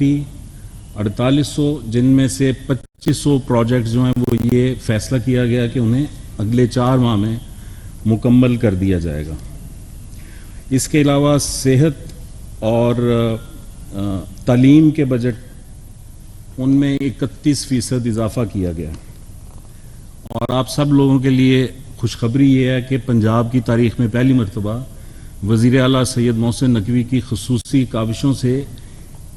IIT 4800, जिन में से 2500 project जो हैं वो ये फैसला किया गया कि उन्हें अगले 4 माह में मुकम्मल कर दिया जाएगा। इसके अलावा सेहत और तालीम के बजट उनमें 31% इजाफा किया गया। और आप सब लोगों के लिए खुशखबरी ये है कि पंजाब की तारीख में पहली मरतबा वज़ीर आला सैयद मोहसिन नकवी की खुसूसी काविशों से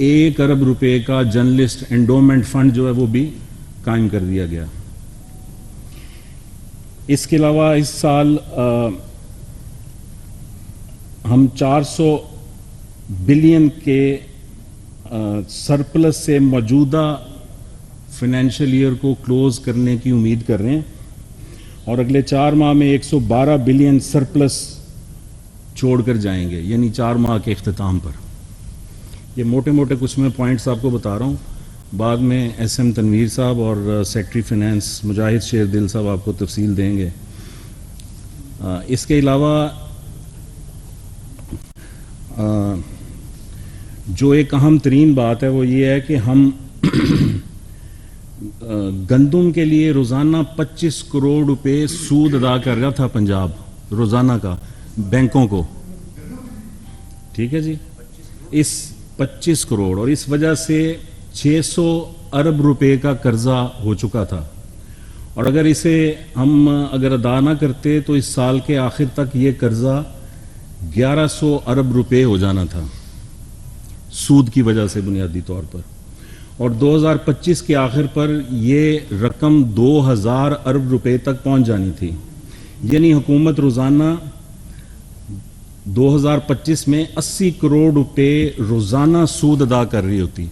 1 अरब रुपए का जर्नलिस्ट एंडोमेंट फंड जो है वो भी कायम कर दिया गया। इसके अलावा इस साल हम 400 बिलियन के सरप्लस से मौजूदा फाइनेंशियल ईयर को क्लोज करने की उम्मीद कर रहे हैं और अगले 4 माह में 112 बिलियन सरप्लस छोड़कर जाएंगे, यानी 4 माह के इख्तिताम पर। ये मोटे मोटे कुछ मैं पॉइंट्स आपको बता रहा हूँ, बाद में SM तनवीर साहब और सेक्रेटरी फाइनेंस मुजाहिद शेरदिल साहब आपको तफसील देंगे। इसके अलावा जो एक अहम तरीन बात है वो ये है कि हम गंदुम के लिए रोज़ाना 25 करोड़ रुपए सूद अदा कर रहा था पंजाब, रोज़ाना का, बैंकों को। ठीक है जी, इस 25 करोड़, और इस वजह से 600 अरब रुपए का कर्जा हो चुका था। और अगर इसे हम अदा ना करते तो इस साल के आखिर तक ये कर्जा 1100 अरब रुपए हो जाना था सूद की वजह से बुनियादी तौर पर। और 2025 के आखिर पर ये रकम 2000 अरब रुपए तक पहुंच जानी थी, यानी हुकूमत रोज़ाना 2025 में 80 करोड़ रुपए रोज़ाना सूद अदा कर रही होती।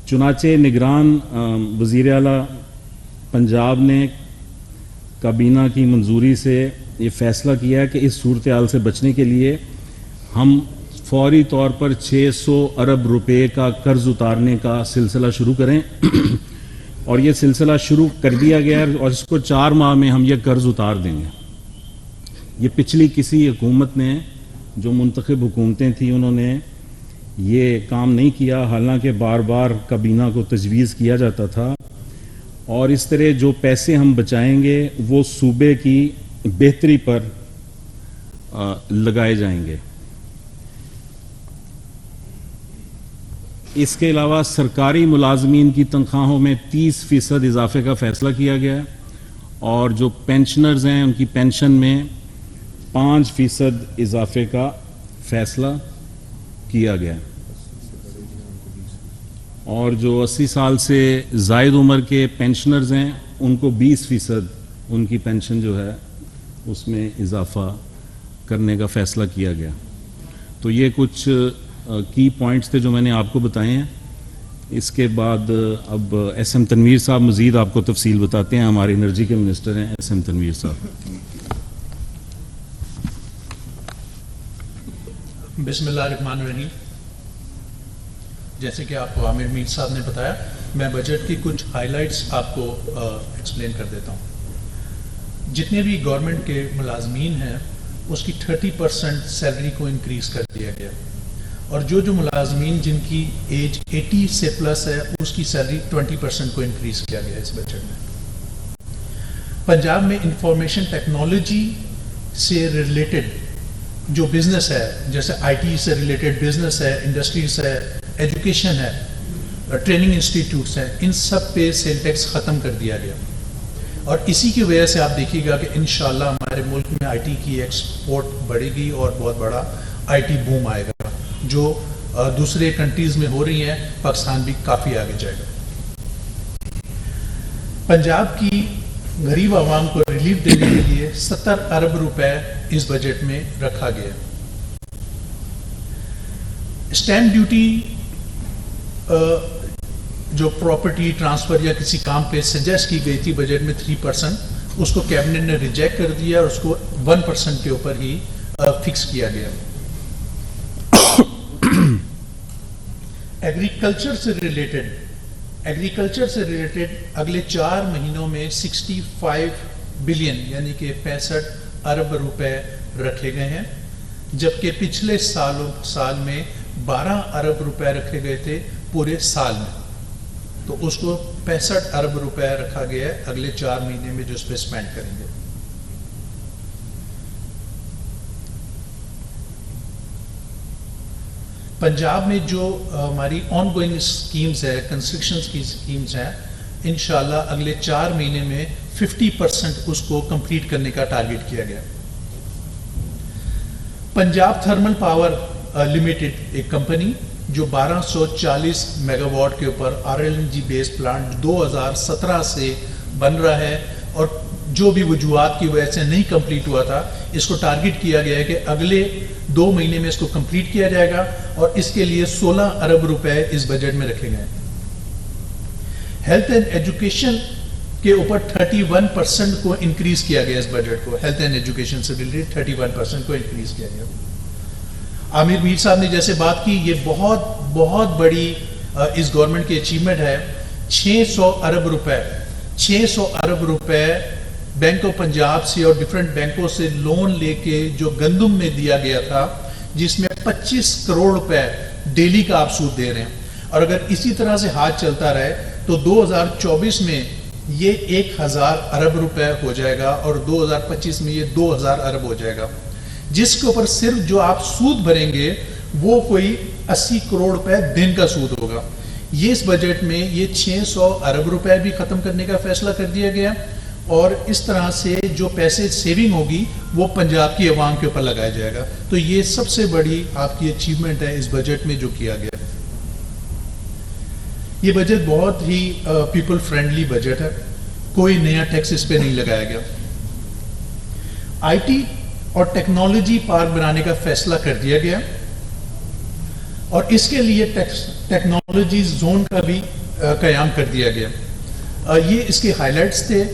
चुनाचे निगरान वज़ीर आला पंजाब ने काबीना की मंजूरी से ये फैसला किया है कि इस सूरत हाल से बचने के लिए हम फौरी तौर पर 600 अरब रुपए का कर्ज उतारने का सिलसिला शुरू करें और ये सिलसिला शुरू कर दिया गया है और इसको 4 माह में हम ये कर्ज उतार देंगे। ये पिछली किसी हुकूमत ने, जो मुंतखब हुकूमतें थी, उन्होंने ये काम नहीं किया, हालांकि बार बार काबीना को तजवीज़ किया जाता था। और इस तरह जो पैसे हम बचाएंगे वो सूबे की बेहतरी पर लगाए जाएंगे। इसके अलावा सरकारी मुलाजमीन की तनख्वाहों में 30% इजाफे का फैसला किया गया है और जो पेंशनर्स हैं उनकी पेंशन में 5% इजाफे का फैसला किया गया है। और जो 80 साल से ज़ायद उम्र के पेंशनर्स हैं उनको 20% उनकी पेंशन जो है उसमें इजाफा करने का फैसला किया गया। तो ये कुछ की पॉइंट्स थे जो मैंने आपको बताए हैं। इसके बाद अब SM तनवीर साहब मज़ीद आपको तफसील बताते हैं। हमारे एनर्जी के मिनिस्टर हैं SM तनवीर साहब। बिस्मिल्लाहिर्रहमानिर्रहीम। जैसे कि आपको आमिर मीर साहब ने बताया, मैं बजट की कुछ हाइलाइट्स आपको एक्सप्लेन कर देता हूँ। जितने भी गवर्नमेंट के मुलाजमीन हैं उसकी 30% सैलरी को इंक्रीज कर दिया गया और जो मुलाजमीन जिनकी एज 80 से प्लस है उसकी सैलरी 20% को इंक्रीज किया गया इस बजट में। पंजाब में इंफॉर्मेशन टेक्नोलॉजी से रिलेटेड जो बिजनेस है, जैसे IT से रिलेटेड बिजनेस है, इंडस्ट्रीज है, एजुकेशन है, ट्रेनिंग इंस्टीट्यूट्स हैं, इन सब पे सेल टैक्स ख़त्म कर दिया गया। और इसी की वजह से आप देखिएगा कि इंशाल्लाह हमारे मुल्क में IT की एक्सपोर्ट बढ़ेगी और बहुत बड़ा IT बूम आएगा, जो दूसरे कंट्रीज में हो रही हैं। पाकिस्तान भी काफ़ी आगे जाएगा। पंजाब की गरीब आवाम को रिलीफ देने के लिए 70 अरब रुपए इस बजट में रखा गया। स्टैंप ड्यूटी जो प्रॉपर्टी ट्रांसफर या किसी काम पे सजेस्ट की गई थी बजट में 3%, उसको कैबिनेट ने रिजेक्ट कर दिया और उसको 1% के ऊपर ही फिक्स किया गया। एग्रीकल्चर से रिलेटेड अगले 4 महीनों में 65 बिलियन यानी कि 65 अरब रुपए रखे गए हैं, जबकि पिछले साल में 12 अरब रुपए रखे गए थे پورے سال میں. تو اس کو 65 ارب روپے رکھا گیا ہے اگلے 4 مہینے میں جو اس پہ اسپینڈ کریں گے. پنجاب میں جو ہماری آن گوئنگ اسکیمز ہے، کنسٹرکشن کی اسکیمز ہیں، انشاءاللہ اگلے 4 مہینے میں 50% اس کو کمپلیٹ کرنے کا ٹارگٹ کیا گیا. پنجاب تھرمل پاور لمیٹڈ ایک کمپنی جو 1240 میگا واٹ کے اوپر RLNG بیس پلانٹ 2017 سے بن رہا ہے، اور جو بھی وجوہات کی وجہ سے نہیں کمپلیٹ ہوا تھا، اس کو ٹارگٹ کیا گیا ہے کہ اگلے 2 مہینے میں اس کو کمپلیٹ کیا جائے گا، اور اس کے لیے 16 ارب روپے اس بجٹ میں رکھے گئے. ہیلتھ اینڈ ایجوکیشن کے اوپر 31% کو انکریز کیا گیا اس بجٹ کو. ہیلتھ اینڈ ایجوکیشن سے ریلیٹڈ 31% کو انکریز کیا گیا. عامر میر صاحب نے جیسے بات کی، یہ بہت بہت بڑی اس گورنمنٹ کی اچیومنٹ ہے. 600 ارب روپے بینک آف پنجاب سے اور ڈفرینٹ بینکوں سے لون لے کے جو گندم میں دیا گیا تھا، جس میں 25 کروڑ روپے ڈیلی کا آپ سود دے رہے ہیں. اور اگر اسی طرح سے ہاتھ چلتا رہے تو 2024 میں یہ 1000 ارب روپے ہو جائے گا، اور 2025 میں یہ 2000 ارب ہو جائے گا، جس کے اوپر صرف جو آپ سود بھریں گے وہ کوئی 80 کروڑ روپے دن کا سود ہوگا. یہ اس بجٹ میں یہ 600 ارب روپے بھی ختم کرنے کا فیصلہ کر دیا گیا، اور اس طرح سے جو پیسے سیونگ ہوگی وہ پنجاب کی عوام کے اوپر لگایا جائے گا. تو یہ سب سے بڑی آپ کی اچیومنٹ ہے اس بجٹ میں جو کیا گیا. یہ بجٹ بہت ہی پیپل فرینڈلی بجٹ ہے، کوئی نیا ٹیکس اس پہ نہیں لگایا گیا. IT اور ٹیکنالوجی پارک بنانے کا فیصلہ کر دیا گیا، اور اس کے لیے ٹیکنالوجی زون کا بھی قیام کر دیا گیا. یہ اس کے ہائی لائٹس تھے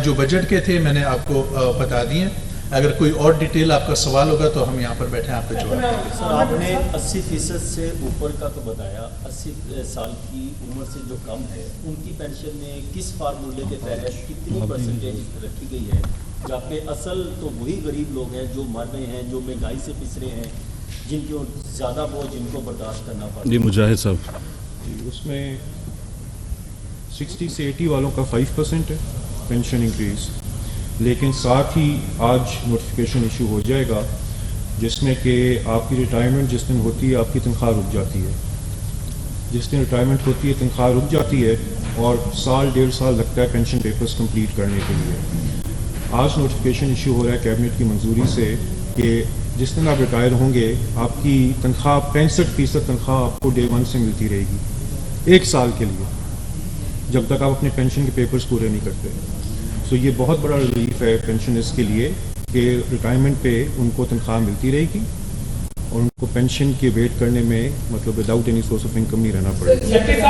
جو بجٹ کے تھے، میں نے آپ کو بتا دیے. اگر کوئی اور ڈیٹیل آپ کا سوال ہوگا تو ہم یہاں پر بیٹھے ہیں آپ کا جواب. سر آپ نے 80% سے اوپر کا تو بتایا، 80 سال کی عمر سے جو کم ہے ان کی پینشن میں کس فارمولے کے تحت کتنی پرسنٹیج رکھی گئی ہے، جبکہ اصل تو وہی غریب لوگ ہیں جو مر رہے ہیں، جو مہنگائی سے پس رہے ہیں، جن کو زیادہ بوجھ جن کو برداشت کرنا پڑتا ہے. جی مجاہد صاحب. اس میں 60 سے 80 والوں کا 5% ہے پینشن انکریز، لیکن ساتھ ہی آج نوٹیفیکیشن ایشو ہو جائے گا جس میں کہ آپ کی ریٹائرمنٹ جس دن ہوتی ہے آپ کی تنخواہ رک جاتی ہے. جس دن ریٹائرمنٹ ہوتی ہے تنخواہ رک جاتی ہے، اور 1.5 سال لگتا ہے پینشن پیپرز کمپلیٹ کرنے کے لیے. آج نوٹیفیکیشن ایشو ہو رہا ہے کیبنٹ کی منظوری سے کہ جس دن آپ ریٹائر ہوں گے آپ کی تنخواہ 65% تنخواہ آپ کو ڈے 1 سے ملتی رہے گی 1 سال کے لیے، جب تک آپ اپنے پینشن کے پیپرز پورے نہیں کرتے. سو یہ بہت بڑا ریلیف ہے پینشنرز کے لیے کہ ریٹائرمنٹ پہ ان کو تنخواہ ملتی رہے گی، اور ان کو پینشن کے ویٹ کرنے میں مطلب without any source of income نہیں رہنا پڑے گا. 70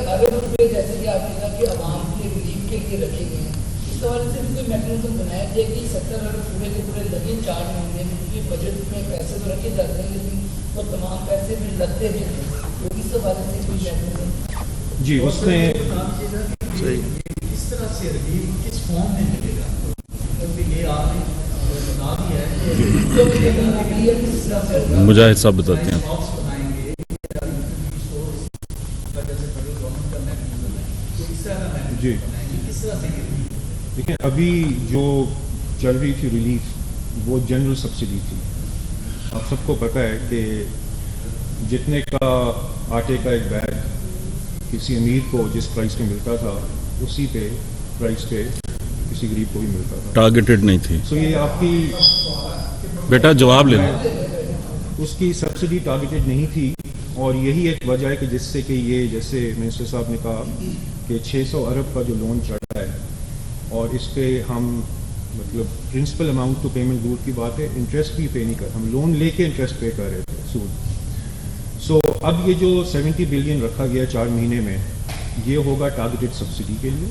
ارب روپے جیسے کہ آپ نے کہا کہ عوام کے ریلیف کے لیے رکھے گئے ہیں، اس حوالے سے بھی کوئی میکنزم بنایا جائے کہ 70 ارب پورے کے پورے لگے 4 مہینے میں؟ بجٹ میں پیسے تو رکھے جاتے ہیں لیکن وہ تمام پیسے بھی لگتے بھی ہیں، تو اس حوالے سے کوئی میکنزم؟ جی اس میں اس طرح سے ریلیف کس فارم میں ملے گا؟ کیونکہ یہ آپ نے بتا دیا ہے. مجاہد صاحب بتاتے ہیں. جی دیکھیں، ابھی جو چل رہی تھی ریلیف وہ جنرل سبسڈی تھی. آپ سب کو پتہ ہے کہ جتنے کا آٹے کا ایک بیگ کسی امیر کو جس پرائز پہ ملتا تھا اسی پہ پرائز پہ کسی غریب کو بھی ملتا تھا. ٹارگیٹڈ نہیں تھی. سو یہ آپ کی بیٹا جواب لے لیں. اس کی سبسڈی ٹارگیٹڈ نہیں تھی، اور یہی ایک وجہ ہے کہ جس سے کہ یہ جیسے منسٹر صاحب نے کہا کہ 600 ارب کا جو لون چڑھا ہے، اور اس پہ ہم مطلب پرنسپل اماؤنٹ ٹو پیمنٹ دور کی بات ہے، انٹرسٹ بھی پے نہیں کر، ہم لون لے کے انٹرسٹ پے کر رہے تھے سود. سو اب یہ جو 70 بلین رکھا گیا 4 مہینے میں، یہ ہوگا ٹارگیٹڈ سبسڈی کے لیے.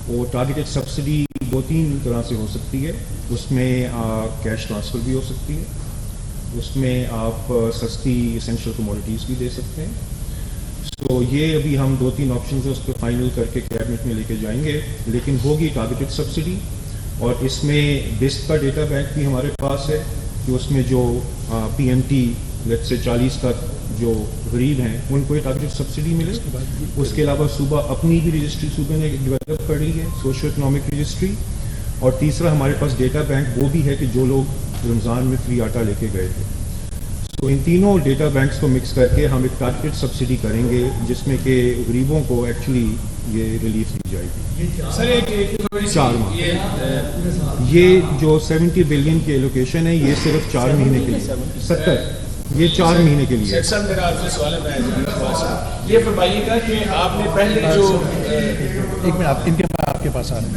اور ٹارگیٹڈ سبسڈی 2-3 طرح سے ہو سکتی ہے. اس میں کیش ٹرانسفر بھی ہو سکتی ہے، اس میں آپ سستی اسینشیل کموڈیٹیز بھی دے سکتے ہیں. تو یہ ابھی ہم 2-3 آپشنز ہیں اس پہ فائنل کر کے کیبنٹ میں لے کے جائیں گے، لیکن ہوگی ٹارگیٹڈ سبسڈی. اور اس میں بسٹ کا ڈیٹا بینک بھی ہمارے پاس ہے کہ اس میں جو PMT लेट्स से 40 तक जो गरीब हैं उनको ये टारगेटेड सब्सिडी मिले। उसके अलावा सूबा अपनी भी रजिस्ट्री सूबे ने डेवलप कर ली है, सोशो इकोनॉमिक रजिस्ट्री। और तीसरा हमारे पास डेटा बैंक वो भी है कि जो लोग रमज़ान में फ्री आटा लेके गए थे। तो इन तीनों डेटा बैंक्स को मिक्स करके हम एक टारगेटेड सब्सिडी करेंगे जिसमें कि गरीबों को एक्चुअली ये रिलीफ दी जाएगी। सर एक 4 माह। ये जो 70 बिलियन की एलोकेशन है ये सिर्फ 4 महीने के लिए, 70 ये 4 महीने के लिए है। सर मेरा आपसे सवाल है, मैं ये फरमाइएगा कि आपने पहले जो एक मिनट आप इनके आपके पास आ रहे हैं।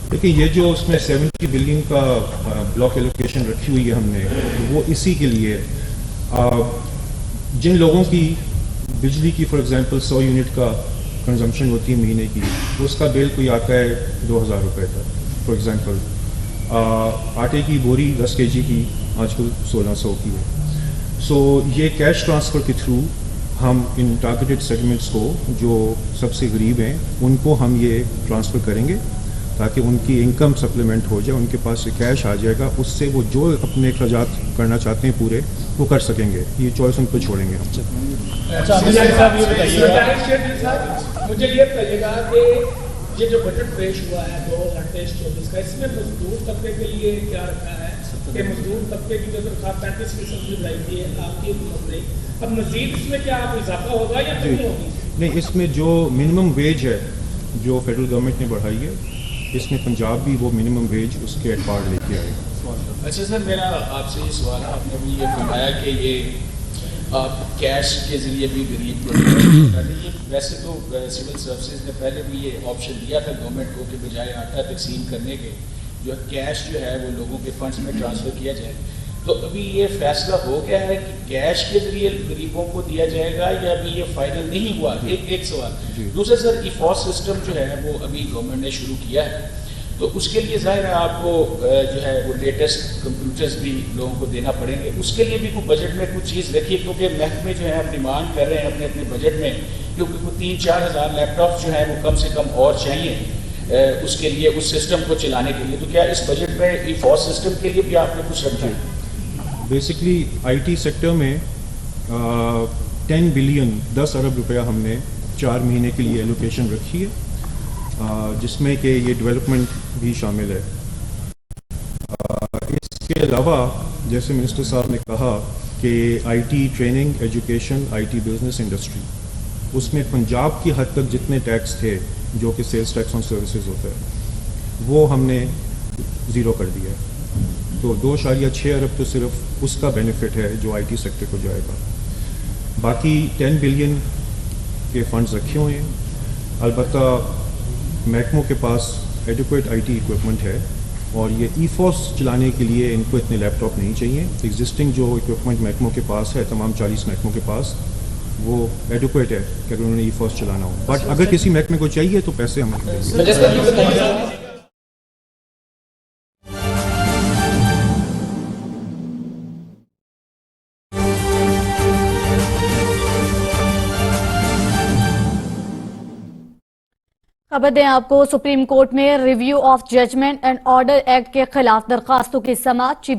देखिए ये जो उसमें 70 बिलियन का ब्लॉक एलोकेशन रखी हुई है हमने, वो इसी के लिए जिन लोगों की बिजली की फॉर एग्जांपल 100 यूनिट का कंजम्पशन होती है महीने की, उसका बिल कोई आता है 2000 रुपये तक फॉर एग्जांपल। आटे की बोरी 10 kg की आजकल 1600 की है। सो ये कैश ट्रांसफ़र के थ्रू हम इन टारगेटेड सेगमेंट्स को जो सबसे गरीब हैं उनको हम ये ट्रांसफ़र करेंगे ताकि उनकी इनकम सप्लीमेंट हो जाए, उनके पास से कैश आ जाएगा, उससे वो जो अपने अखराजात करना चाहते हैं पूरे वो कर सकेंगे। ये चॉइस उनको छोड़ेंगे हम। मुझे ये बताइएगा कि ये जो बजट पेश हुआ है 2023-24 का, इसमें मजदूर तबके के लिए क्या रखा है कि मजदूर तबके की जो दरख्वास्त 35% की लाई थी आपकी हुकूमत ने, अब मजीद इसमें क्या इजाफा होगा या कमी होगी? नहीं, इसमें जो मिनिमम वेज है जो फेडरल गवर्नमेंट ने बढ़ाई है, इसमें पंजाब भी वो मिनिमम वेज उसके एटपार्ट लेके आएगा। अच्छा सर मेरा आपसे ये सवाल है, आपने भी ये फरमाया कि ये आप कैश के ज़रिए भी गरीब को ये वैसे तो सिविल सर्विसेज ने पहले भी ये ऑप्शन दिया था गवर्नमेंट को कि बजाय आटा तकसीम करने के जो कैश जो है वो लोगों के फंड्स में ट्रांसफ़र किया जाए। तो अभी ये फैसला हो गया है कि कैश के ज़रिए गरीबों को दिया जाएगा या अभी ये फाइनल नहीं हुआ? एक सवाल। दूसरा सर ईफॉस सिस्टम जो है वो अभी गवर्नमेंट ने शुरू किया है, तो उसके लिए ज़ाहिर है आपको जो है वो लेटेस्ट कंप्यूटर्स भी लोगों को देना पड़ेंगे। उसके लिए भी कोई बजट में कुछ चीज़ रखिए, क्योंकि महकमे जो है हम डिमांड कर रहे हैं अपने अपने बजट में, क्योंकि वो 3-4 हज़ार लैपटॉप जो है वो कम से कम और चाहिए उसके लिए, उस सिस्टम को चलाने के लिए। तो क्या इस बजट में ईफॉस सिस्टम के लिए भी आपने कुछ रखा है? बेसिकली आईटी सेक्टर में 10 बिलियन 10 अरब रुपया हमने 4 महीने के लिए एलोकेशन रखी है, जिसमें कि ये डेवलपमेंट भी शामिल है। इसके अलावा जैसे मिनिस्टर साहब ने कहा कि IT training, education, IT business industry, उसमें पंजाब की हद तक जितने टैक्स थे जो कि सेल्स टैक्स ऑन सर्विसेज होता है वो हमने ज़ीरो कर दिया है। तो 2.6 अरब तो सिर्फ उसका बेनिफिट है जो आईटी सेक्टर को जाएगा। बाकी 10 बिलियन के फंड्स रखे हुए हैं। अलबत्ता महकमों के पास एडिक्वेट आईटी इक्विपमेंट है और ये ईफॉस चलाने के लिए इनको इतने लैपटॉप नहीं चाहिए। एग्जिस्टिंग जो इक्विपमेंट महकमों के पास है, तमाम 40 महकमों के पास, वो एडिक्वेट है कि अगर उन्होंने ईफॉस चलाना हो। बट अगर किसी महकमे को चाहिए तो पैसे हम देंगे। खबर दें आपको, सुप्रीम कोर्ट में review of judgement and order act के खिलाफ दरखास्तों की समाअत चीफ